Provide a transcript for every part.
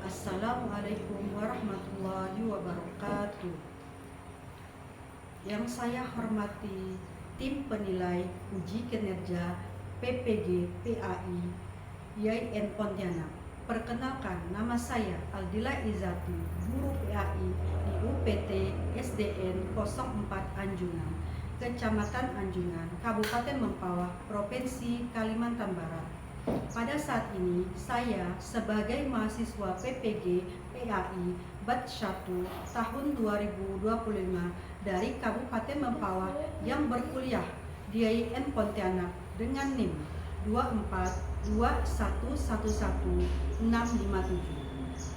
Assalamualaikum warahmatullahi wabarakatuh. Yang saya hormati tim penilai uji kinerja PPG PAI YIN Pontianak. Perkenalkan, nama saya Aldila Izati, guru PAI di UPT SDN 04 Anjungan, Kecamatan Anjungan, Kabupaten Mempawah, Provinsi Kalimantan Barat. Pada saat ini, saya sebagai mahasiswa PPG PAI Batch 1 tahun 2025 dari Kabupaten Mempawah yang berkuliah di YIN Pontianak dengan NIM 242111657.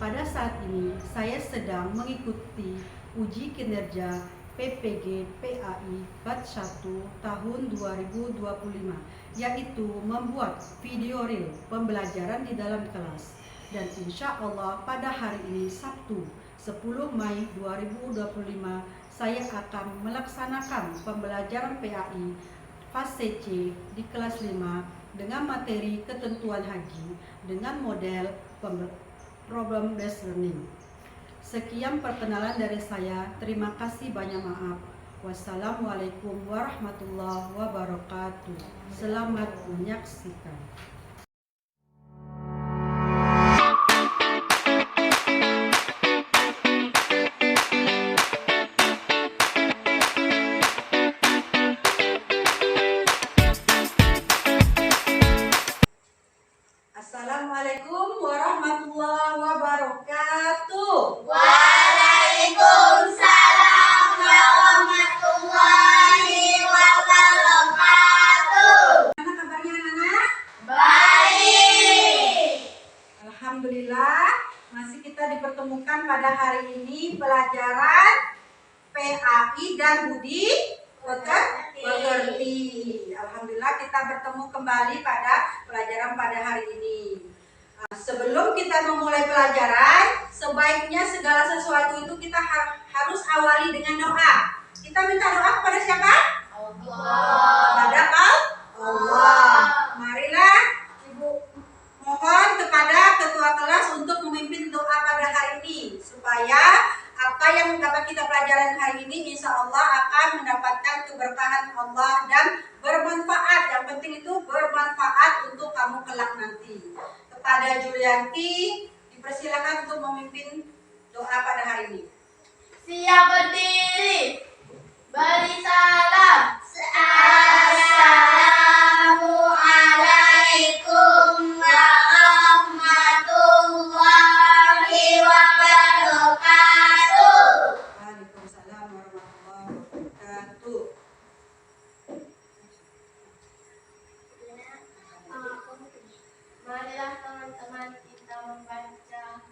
Pada saat ini, saya sedang mengikuti uji kinerja PPG PAI Batch 1 tahun 2025, yaitu membuat video reel pembelajaran di dalam kelas. Dan insya Allah pada hari ini Sabtu 10 Mei 2025 saya akan melaksanakan pembelajaran PAI fase C di kelas 5 dengan materi ketentuan haji dengan model problem based learning. Sekian perkenalan dari saya. Terima kasih, banyak maaf. Wassalamualaikum warahmatullahi wabarakatuh. Selamat menyaksikan. Assalamualaikum warahmatullahi wabarakatuh. Waalaikumsalam warahmatullahi wabarakatuh. Mana kabarnya anak-anak? Baik. Alhamdulillah, masih kita dipertemukan pada hari ini pelajaran PAI dan budi pekerti. Alhamdulillah kita bertemu kembali pada pelajaran pada hari ini. Sebelum kita memulai pelajaran, sebaiknya segala sesuatu itu kita harus awali dengan doa. Kita minta doa kepada siapa? Allah. Kepada Allah. Marilah Ibu mohon kepada ketua kelas untuk memimpin doa pada hari ini, supaya apa yang dapat kita pelajaran hari ini insya Allah akan mendapatkan keberkahan Allah dan bermanfaat. Yang penting itu bermanfaat untuk kamu kelak nanti. Kepada Julianti dipersilakan untuk memimpin doa pada hari ini. Siap berdiri. Beri salam. Assalamualaikum warahmatullahi wabarakatuh. Waalaikumsalam warahmatullahi wabarakatuh. Marilah teman-teman kita membaca.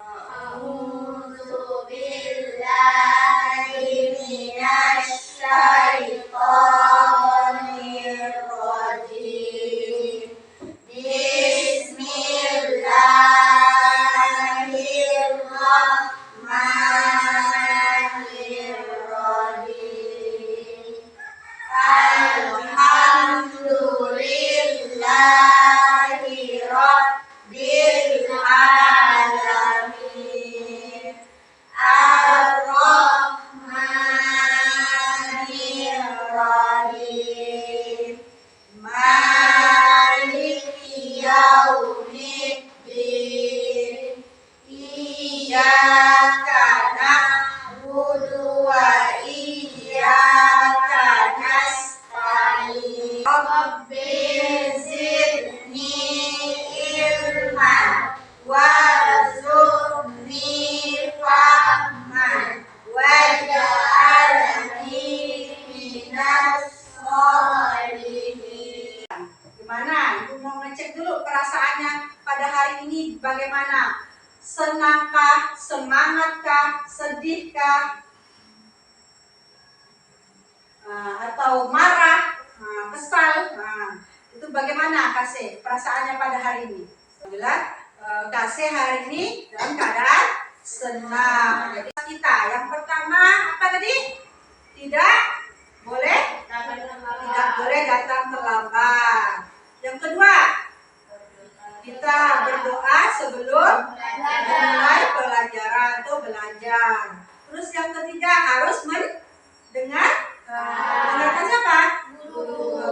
A'udzu billahi minasy syaithanir rajim. Bismillahirrahmanirrahim. Alhamdulillahi rabbil alamin. Ar-Rahmanir-Rahim. Maliki yaumiddin. Iyyaka na'budu wa iyyaka nasta'in. Rabbi zidni ilman warzuqni fahman waj'alni minas sholihin. Gimana? Ibu mau ngecek dulu perasaannya pada hari ini bagaimana? Senangkah, semangatkah, sedihkah, atau marah, kesal? Itu bagaimana Kasih perasaannya pada hari ini? Alhamdulillah, Kasih hari ini dalam keadaan senang. Jadi kita yang pertama apa tadi? Tidak boleh datang terlambat. Yang kedua, kita berdoa sebelum mulai pelajaran atau belajar. Terus yang ketiga harus mendengarkan siapa?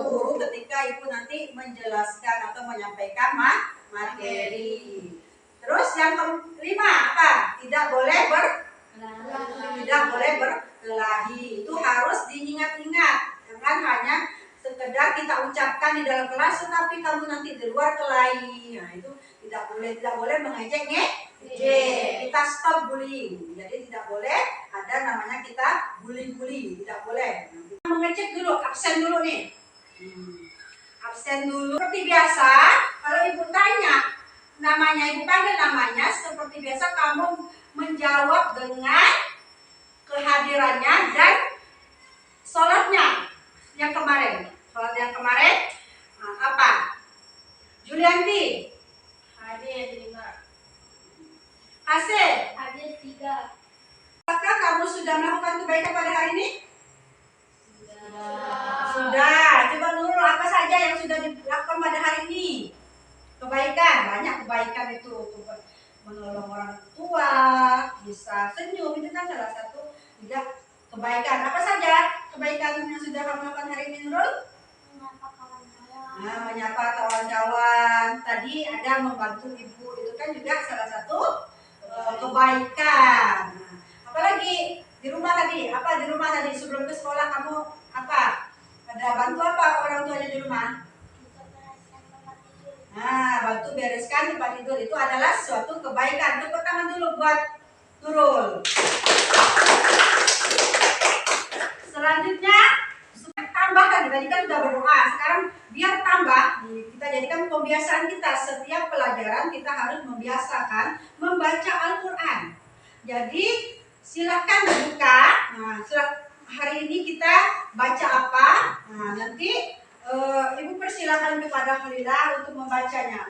Guru ketika ibu nanti menjelaskan atau menyampaikan materi. Terus yang kelima apa? Tidak boleh berkelahi. Itu harus diingat-ingat. Jangan hanya sekedar kita ucapkan di dalam kelas, tetapi kamu nanti di luar kelahi. Nah, itu tidak boleh mengejek. Kita stop bullying. Jadi tidak boleh ada namanya kita bully, tidak boleh. Kita mengecek dulu, absen dulu nih. Absen dulu. Seperti biasa, kalau ibu tanya namanya, ibu panggil namanya, seperti biasa kamu menjawab dengan kehadirannya dan sholatnya yang kemarin. Sholat yang kemarin apa? Julianti Hadir 5. Kasih. Hadir 3. Apakah kamu sudah melakukan kebaikan pada hari ini? Sudah. Coba dulu apa saja yang sudah dilakukan pada hari ini? Kebaikan, banyak kebaikan itu. Menolong orang tua, bisa senyum, itu kan salah satu juga kebaikan. Apa saja kebaikan yang sudah kamu lakukan hari ini, Nurul? Menyapa kawan-kawan. Nah, menyapa kawan-kawan. Tadi ada membantu ibu, itu kan juga salah satu kebaikan. Nah, apalagi di rumah tadi? Apa di rumah tadi sebelum ke sekolah kamu apa? Ada bantu apa orang tuanya di rumah? Nah, bantu bereskan tempat tidur, itu adalah suatu kebaikan. Tepuk tangan dulu buat Nurul. Selanjutnya tambahkan, tadi kan sudah berdoa, sekarang biar tambah, kita jadikan pembiasaan kita. Setiap pelajaran kita harus membiasakan membaca Al-Quran. Jadi silakan dibuka. Nah, hari ini kita baca apa? Nah, nanti ibu persilakan kepada Khalila untuk membacanya.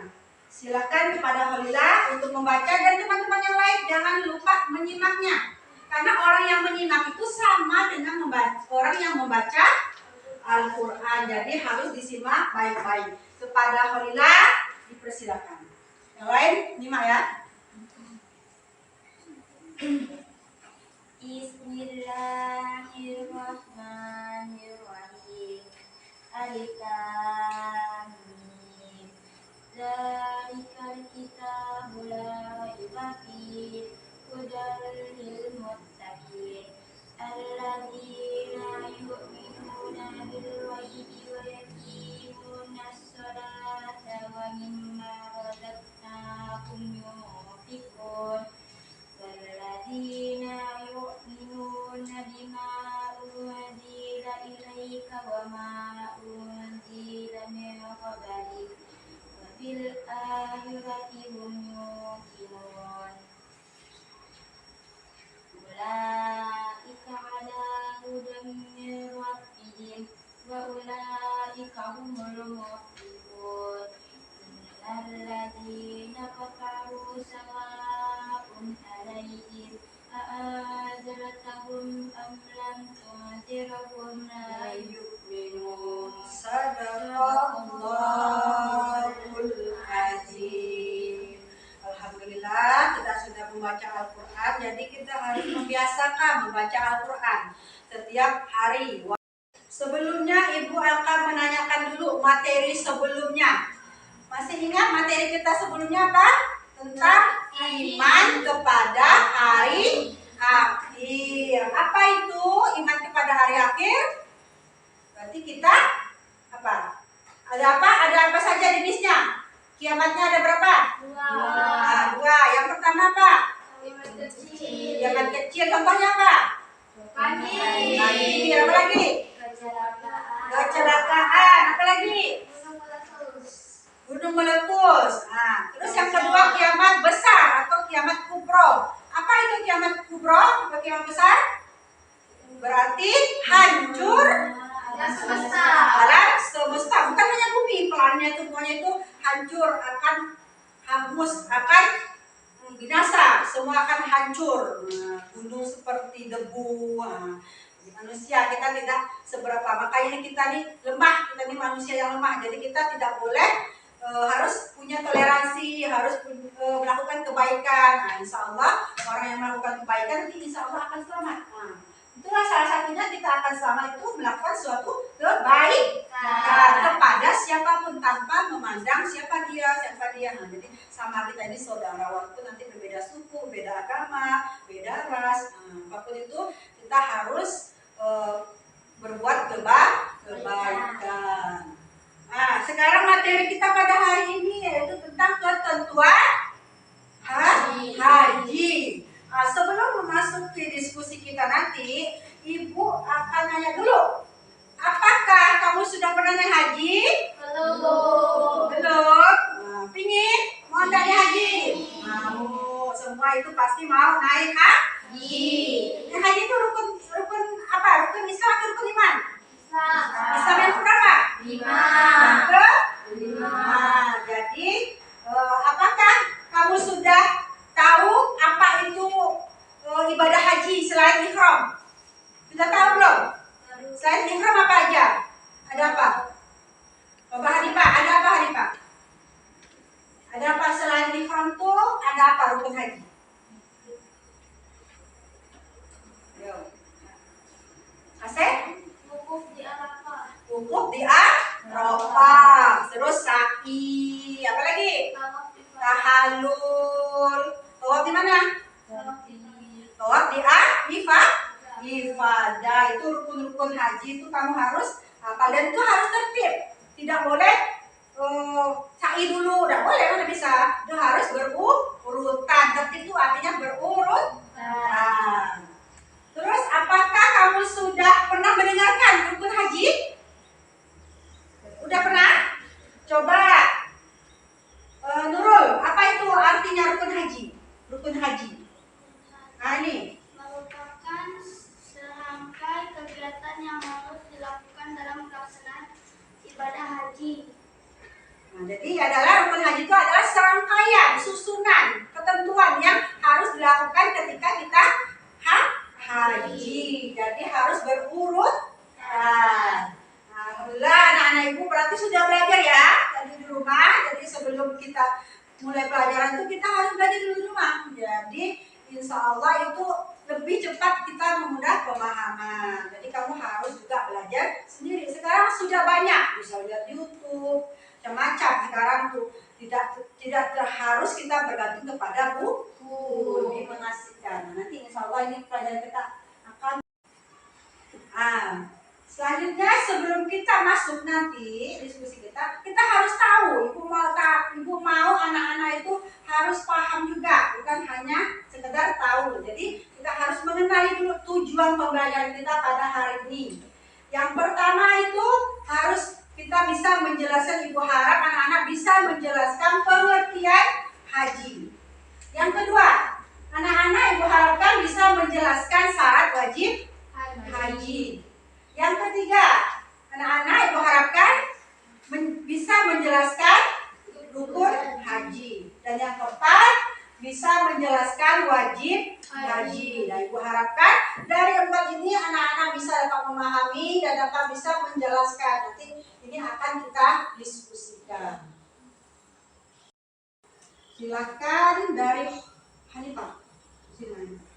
Silakan kepada Khalila untuk membaca, dan teman-teman yang lain jangan lupa menyimaknya. Karena orang yang menyimak itu sama dengan orang yang membaca Al-Quran. Jadi harus disimak baik-baik. Kepada Khalila dipersilakan. Yang lain nyimak ya. Bismillahirrahmanirrahim. Alif Lam Mim. Zalikal kitabu la raiba fihi hudal lil muttaqin alladzina yu'minuna bil ghaibi wa yuqimuna as-salata wa mimma razaqnahum yunfiqun walladzina yu'minuna bima unzila ilaika wa ma unzila min qablik wa bil akhirati hum yuqinun ulaika ala hudan min rabbihim wa ulaika humul muflihun innal ladzina kafaru sawa'un alaihim a'anzartahum am lam tunzirhum la yu'minun. Sadaqallahul azim. Alhamdulillah kita sudah membaca Al-Quran. Jadi kita harus membiasakan membaca Al-Quran setiap hari. Sebelumnya ibu akan menanyakan dulu materi sebelumnya. Masih ingat materi kita sebelumnya apa? Tentang iman kepada hari akhir. Apa itu iman kepada hari akhir? Berarti kita apa? Ada apa? Ada apa saja jenisnya? Kiamatnya ada berapa? 2. Dua. Yang pertama apa? Kecil. Kiamat kecil. Contohnya apa? Pagi. Pagi. Apa lagi? Kecelakaan. Kecelakaan. Apa lagi? Gunung meletus. Nah, terus yang kedua kiamat besar atau kiamat kubro. Apa itu kiamat kubro atau kiamat besar? Berarti hancur Alam semesta. alam semesta. Bukan hanya bumi, planet semuanya itu hancur, akan hangus, akan binasa. Semua akan hancur. Nah, gunung seperti debu. Nah, manusia kita tidak seberapa. Makanya kita nih lemah, kita nih manusia yang lemah. Jadi kita tidak boleh harus punya toleransi, harus melakukan kebaikan. Nah, insya Allah orang yang melakukan kebaikan nanti insya Allah akan selamat. Nah, itulah salah satunya kita akan selamat itu melakukan suatu kebaikan kepada siapapun tanpa memandang siapa dia. Nah, jadi sama kita ini saudara walaupun nanti berbeda suku, beda agama, beda ras. Nah, apapun itu kita harus berbuat kebaikan. Nah, sekarang materi kita pada hari ini yaitu tentang ketentuan haji. Nah, sebelum memasuki diskusi kita nanti, Ibu akan nanya dulu. Apakah kamu sudah pernah naik haji? Belum. Belum? Nah, pingin? Mau naik haji? Mau. Semua itu pasti mau naik haji. Naik haji itu rukun apa? Rukun Islam atau rukun iman? Islam yang berapa? 5. Yang ke-5. Jadi, apakah kamu sudah tahu apa itu ibadah haji selain ihram? Sudah tahu belum? Selain ihram apa aja? Ada apa? Bapak Hanifah, ada apa Hanifah? Ada apa selain ihram tuh? Ada apa rukun haji? Yo. Asep? Wukuf di Arafah. Wukuf di Arafah. Terus sa'i, apa lagi? Tawaf di Tahallul. Tawaf di mana? Tawaf di ifadah. Itu rukun-rukun haji itu kamu harus hafal dan itu harus tertib. Tidak boleh sa'i dulu, tidak boleh mana bisa. Itu harus berurutan. Tertib itu artinya berurutan. Terus apakah kamu sudah pernah mendengarkan rukun haji? Udah pernah? Coba Nurul, apa itu artinya rukun haji? Rukun haji. Nah ini. merupakan serangkai kegiatan yang harus dilakukan dalam pelaksanaan ibadah haji. Nah, jadi adalah rukun haji itu adalah serangkaian, susunan, ketentuan yang harus dilakukan ketika kita haji. Jadi harus berurut. Alhamdulillah anak-anak ibu berarti sudah belajar ya tadi di rumah. Jadi sebelum kita mulai pelajaran itu kita harus belajar dulu di rumah. Jadi insya Allah itu lebih cepat kita memudah pemahaman. Jadi kamu harus juga belajar sendiri. Sekarang sudah banyak bisa lihat YouTube, macam-macam sekarang tuh tidak harus kita bergantung kepada buku. Lebih mengasihkan. Nah, nanti insya Allah ini pelajaran kita akan. Selanjutnya sebelum kita masuk nanti diskusi kita harus tahu. Ibu mau anak-anak itu harus paham juga, bukan hanya sekedar tahu. Jadi kita harus mengenali dulu tujuan pembelajaran kita pada hari ini. Yang pertama itu harus kita bisa menjelaskan, ibu harap anak-anak bisa menjelaskan pengertian haji. Yang kedua, anak-anak ibu harapkan bisa menjelaskan syarat wajib haji. Yang ketiga, anak-anak ibu harapkan bisa menjelaskan rukun haji. Dan yang keempat, bisa menjelaskan wajib haji. Dan ibu harapkan dari empat ini anak-anak bisa dapat memahami dan dapat bisa menjelaskan. Nanti ini akan kita diskusikan. Silakan dari Hanifah. Silakan.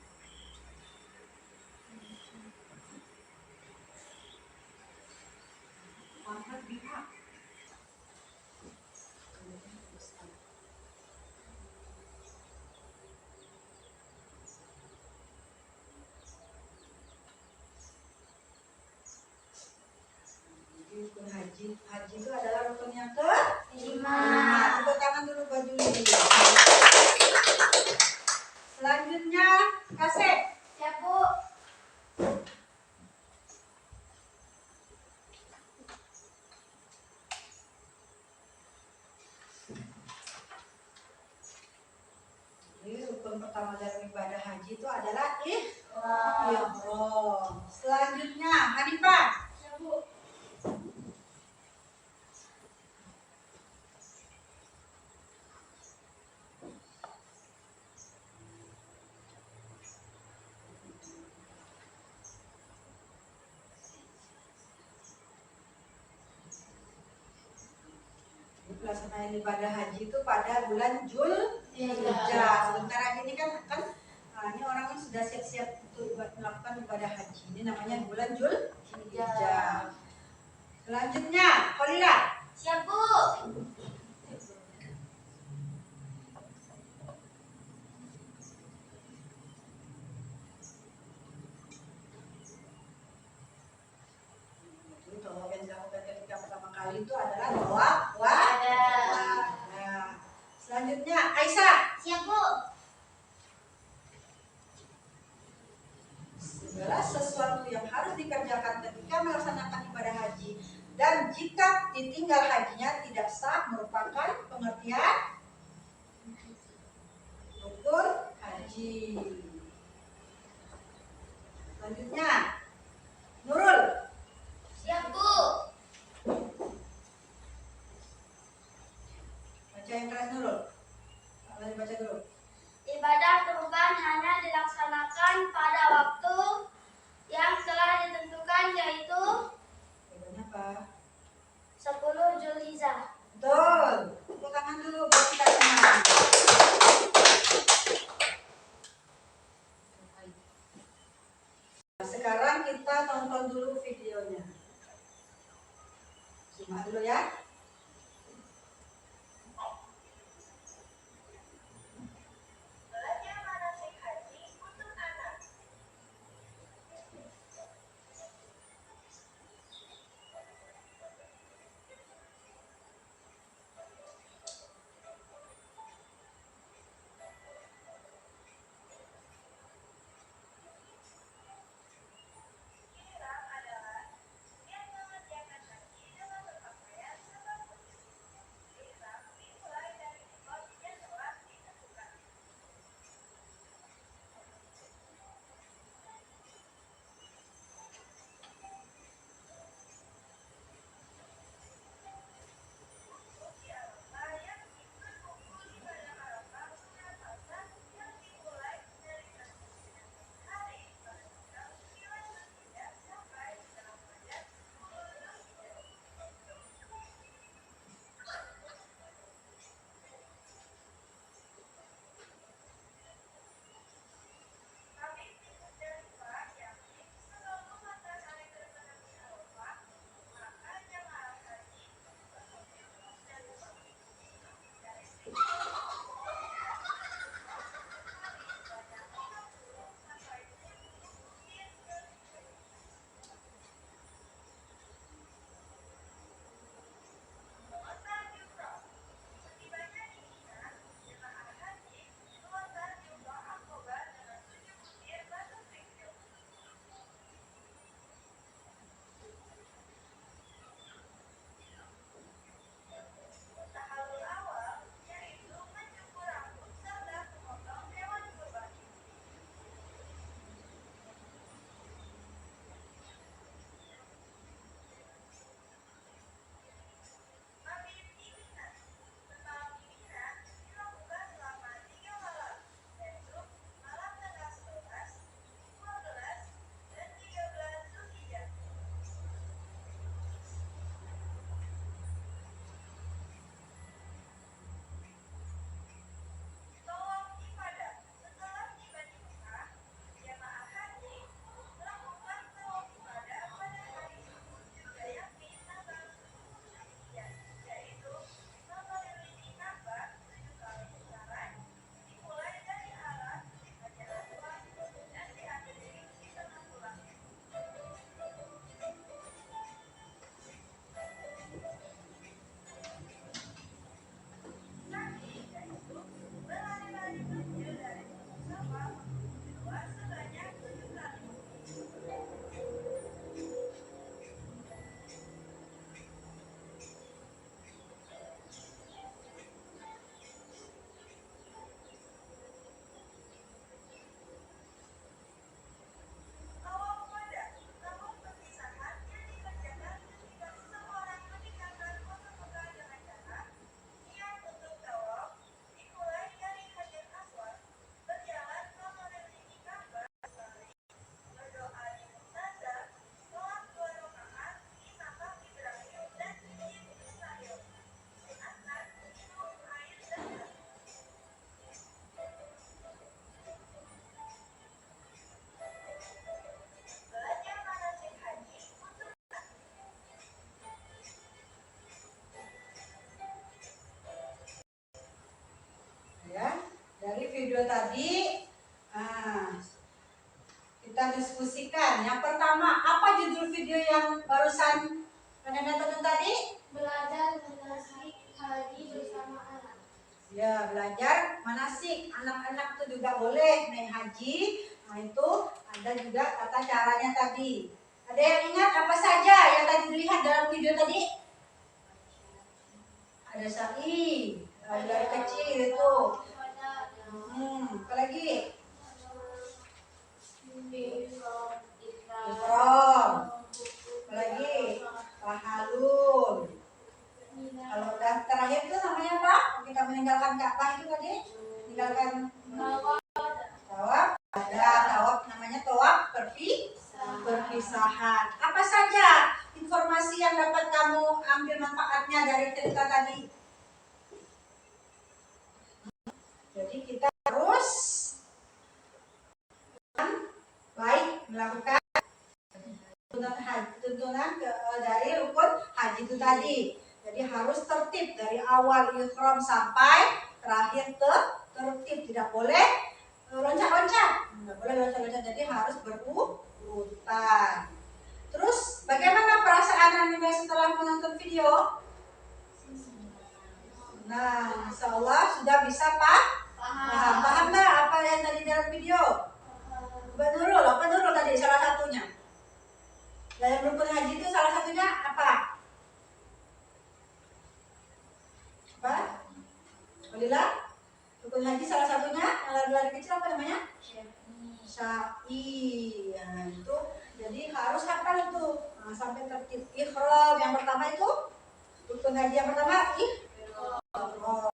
Rukun haji itu adalah rukun yang ke-5. Tepuk tangan dulu baju ini. Selanjutnya Kasep. Ya Bu. Jadi rukun pertama dari ibadah haji itu adalah ihram. Selanjutnya Hanifah. Ya Bu. pelaksanaan ibadah haji itu pada bulan Zulhijjah. Sebentar lagi ini kan akan ini orang yang sudah siap-siap untuk melakukan ibadah haji. Ini namanya bulan Zulhijjah. Selanjutnya, Kholila. Siap, Bu. Jadi tawaf yang dilakukan ketika pertama kali itu adalah tawaf wadah. Nah, selanjutnya Aisyah. Siap, Bu. Segala sesuatu yang harus dikerjakan ketika melaksanakan ibadah haji dan jika ditinggal hajinya tidak sah merupakan pengertian rukun haji. Selanjutnya Nurul. Siap, Bu. Baca yang keras Nurul. Mari baca dulu. Ibadah kurban hanya dilaksanakan pada waktu yang telah ditentukan, yaitu Jawabannya apa? 10 Zulhijjah. Betul. Tepuk tangan dulu buat kita semua. Nah, sekarang kita tonton dulu videonya. Simak dulu ya. Belajar manasik haji untuk anak. Ihram adalah niat mengerjakan haji dengan berpakaian seperti video tadi. Kita diskusikan. Yang pertama, apa judul video yang barusan Anda tonton tadi? Belajar manasik haji bersama anak. Ya, belajar manasik. Anak-anak itu juga boleh naik haji. Nah, itu ada juga tata caranya tadi. Ada yang ingat apa saja yang tadi dilihat dalam video tadi? Ada sa'i, dari kecil itu. Apa lagi? Ikram. Apa lagi? Tahalul. Kalau udah terakhir itu namanya apa? Kita meninggalkan Ka'bah itu tadi, meninggalkan tawaf. Ada tawaf namanya tawaf perpisahan. Apa saja informasi yang dapat kamu ambil manfaatnya dari cerita tadi? Jadi kita harus baik melakukan tuntunan dari rukun haji itu tadi. Jadi harus tertib dari awal ihram sampai terakhir tertib, tidak boleh loncat-loncat. Tidak boleh loncat-loncat, jadi harus berurutan. Terus bagaimana perasaan Anda setelah menonton video? Nah, insya Allah sudah bisa paham nggak apa yang tadi dalam video? Apa Nurul tadi salah satunya? Dalam rukun haji itu salah satunya apa? Alhamdulillah. Rukun haji salah satunya yang lari kecil apa namanya? Sya'i. Nah, itu jadi harus hafal itu. Nah, sampai tertib. Ihram yang pertama itu rukun haji yang pertama ihram.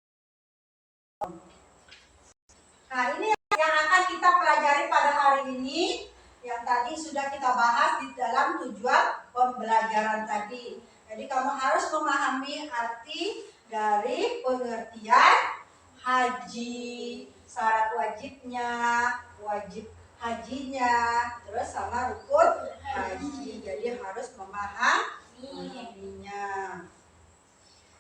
Nah, ini yang akan kita pelajari pada hari ini, yang tadi sudah kita bahas di dalam tujuan pembelajaran tadi. Jadi kamu harus memahami arti dari pengertian haji, syarat wajibnya, wajib hajinya, terus sama rukun haji. Jadi harus memahaminya.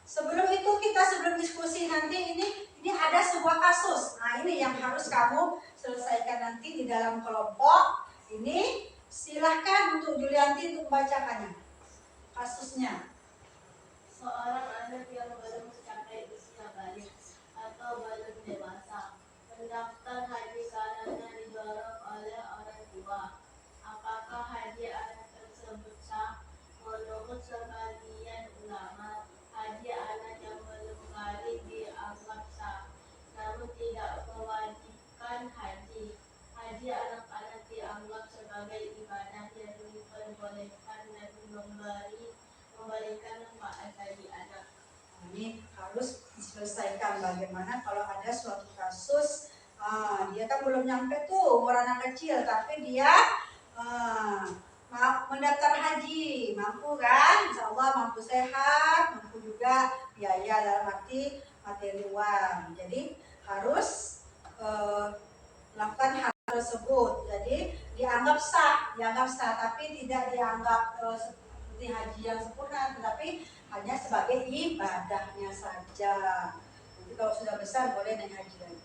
Sebelum itu sebelum diskusi nanti ini ada sebuah kasus. Nah, ini yang harus kamu selesaikan nanti di dalam kelompok. Ini silahkan untuk Julianti untuk membacakannya. Kasusnya. Seorang anak yang baru mencapai usia balik atau belum dewasa mendaftar haji karena didorong oleh orang tua. Apakah haji anak tersebut sah? Menurut sebagian ulama, haji anak yang belum balik dianggap sah, namun tidak mewajibkan haji. Haji anak-anak dianggap sebagai ibadah yang diperbolehkan dan memberikan manfaat bagi anak. Ini harus diselesaikan bagaimana kalau ada suatu kasus, dia kan belum nyampe tuh umur anak kecil, tapi dia mendaftar haji, mampu kan? Insya Allah mampu sehat, mampu juga biaya dalam arti materi uang. Jadi harus melakukan hal tersebut. Jadi dianggap sah, tapi tidak dianggap seperti haji yang sempurna, tetapi hanya sebagai ibadahnya saja. Jadi kalau sudah besar boleh naik haji lagi.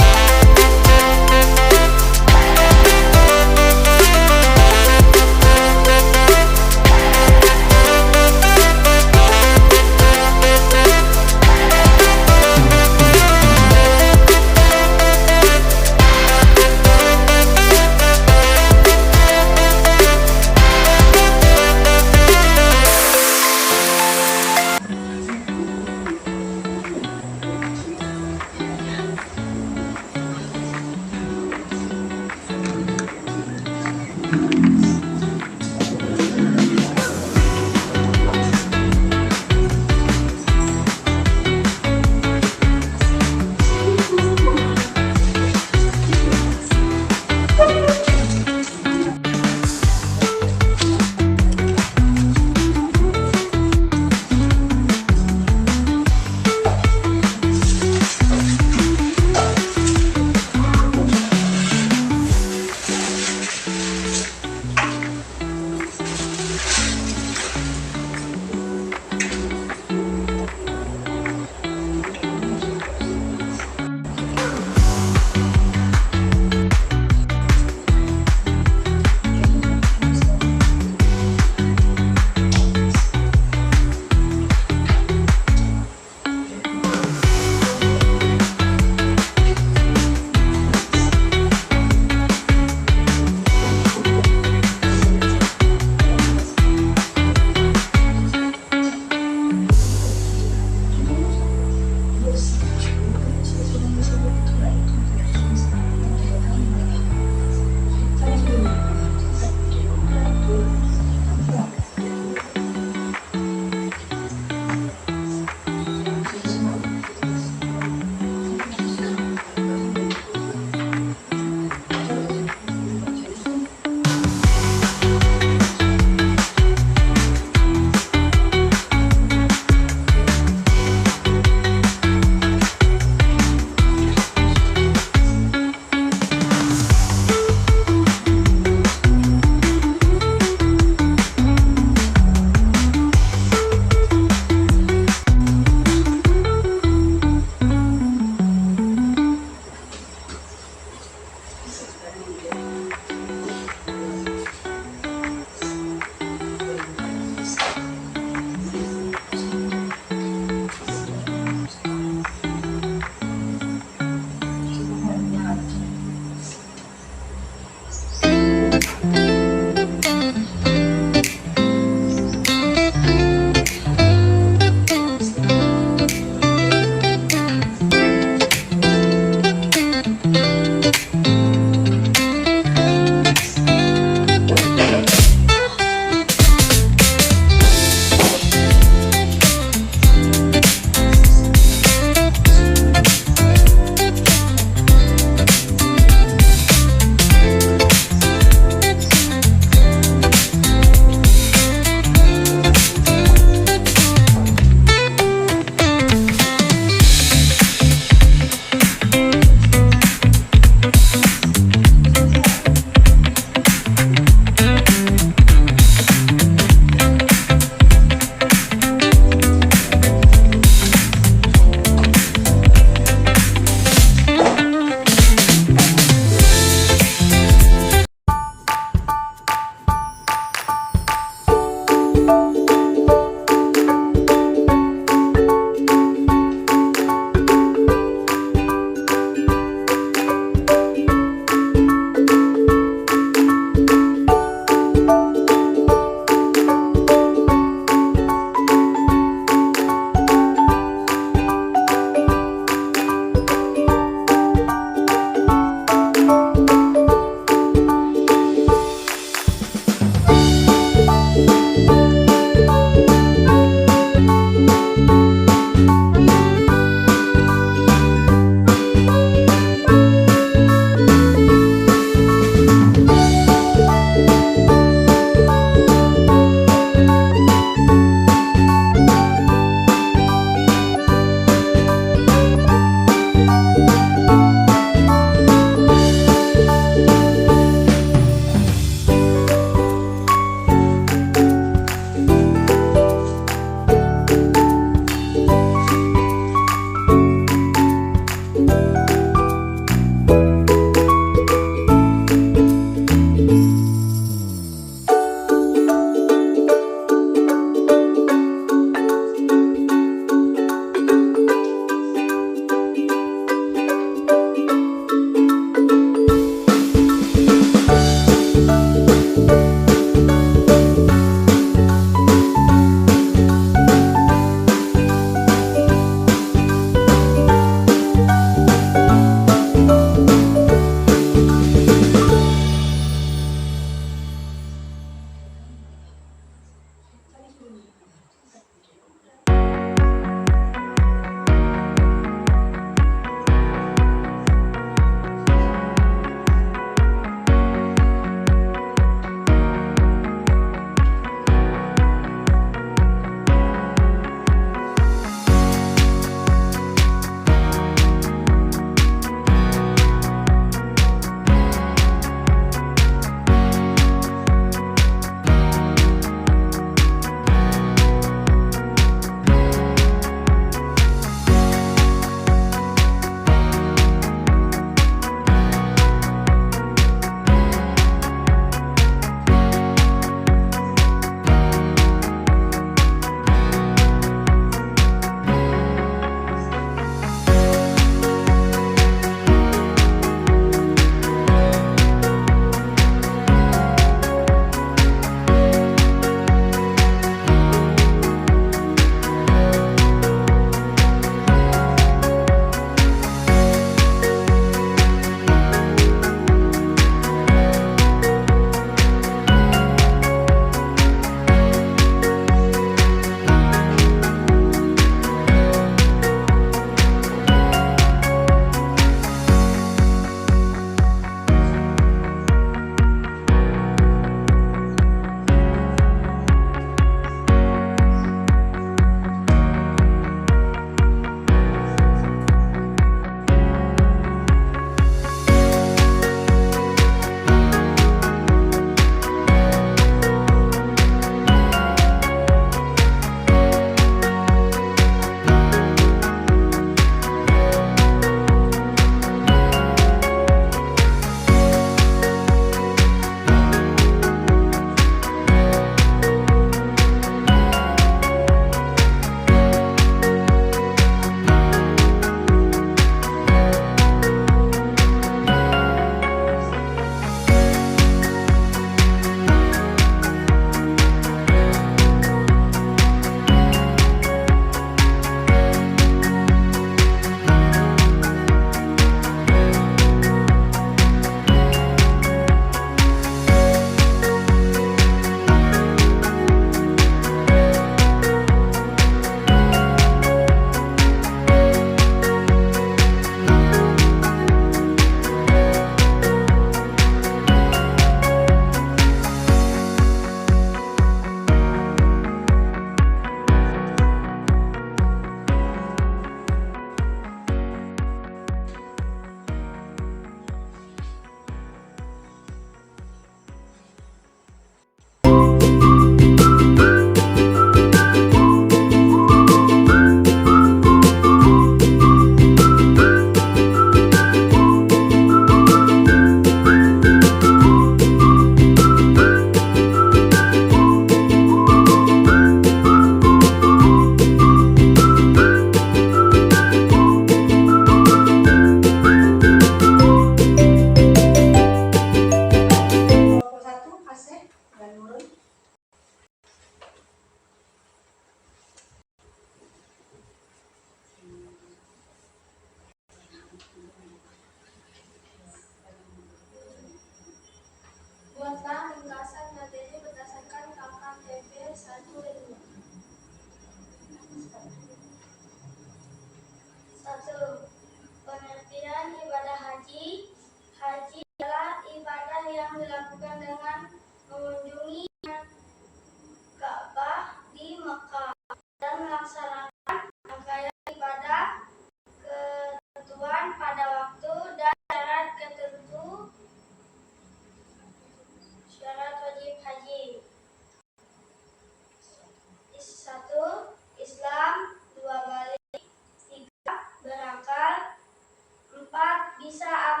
bisa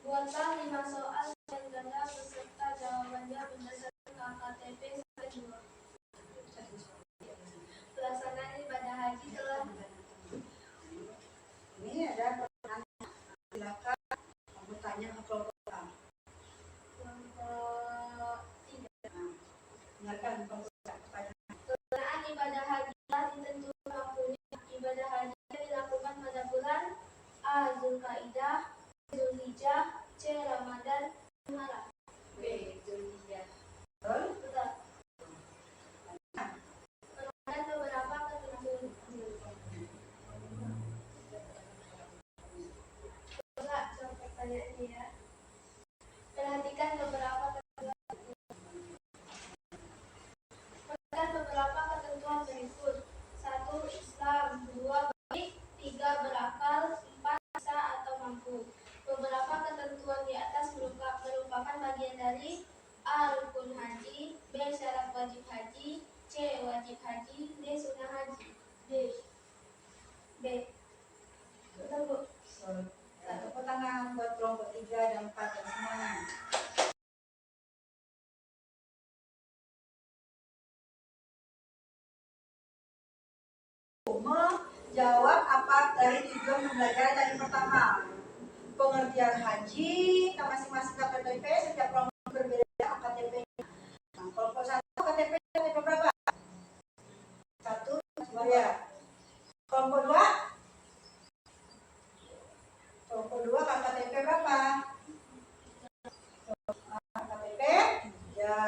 buatlah 5 soal yang ganda beserta jawabannya berdasarkan KTP sampai 2. Pelaksanaan ibadah haji telah Ini ada pertanyaan. Silakan kamu tanya ke kelompok A. kelompok 3. Dengarkan kelompok A. Pertanyaan. Pelaksanaan ibadah haji telah ditentukan waktunya. Ibadah haji dilakukan pada bulan A. Zulkaidah, Zulhijjah, C. Ramadan, Muharram. B. Zulhijjah. Betul? Betul. Ramadan beberapa ketentuan. Coba pertanyaannya ya. Perhatikan beberapa ketentuan. Perhatikan beberapa ketentuan berikut. 1. Islam. 2. Baik. 3. Berakal. 4. Bisa atau mampu. Beberapa ketentuan di atas merupakan bagian dari A. Rukun haji, B. Syarat wajib haji, C. Wajib haji, D. Sunnah haji. B. Betul, Bu? Tepuk tangan buat kelompok 3 dan 4 dan semuanya. Menjawab apa dari tujuan pembelajaran yang pertama. Pengertian haji, masing-masing KTP, setiap kelompok berbeda KTP-nya. Nah, kelompok 1 KTP berapa? 1, 2 ya. Kelompok 2? Kelompok 2 KTP berapa? KTP? Ya.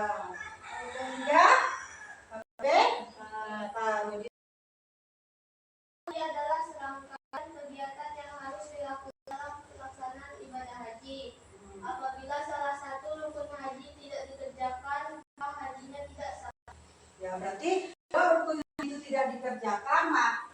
Kelompok 3? KTP? Jadi Ini adalah serangkaian kegiatan yang harus dilakukan dalam pelaksanaan ibadah haji. Apabila salah satu rukun haji tidak dikerjakan, maka hajinya tidak sah. ya berarti kalau rukun itu tidak dikerjakan, maka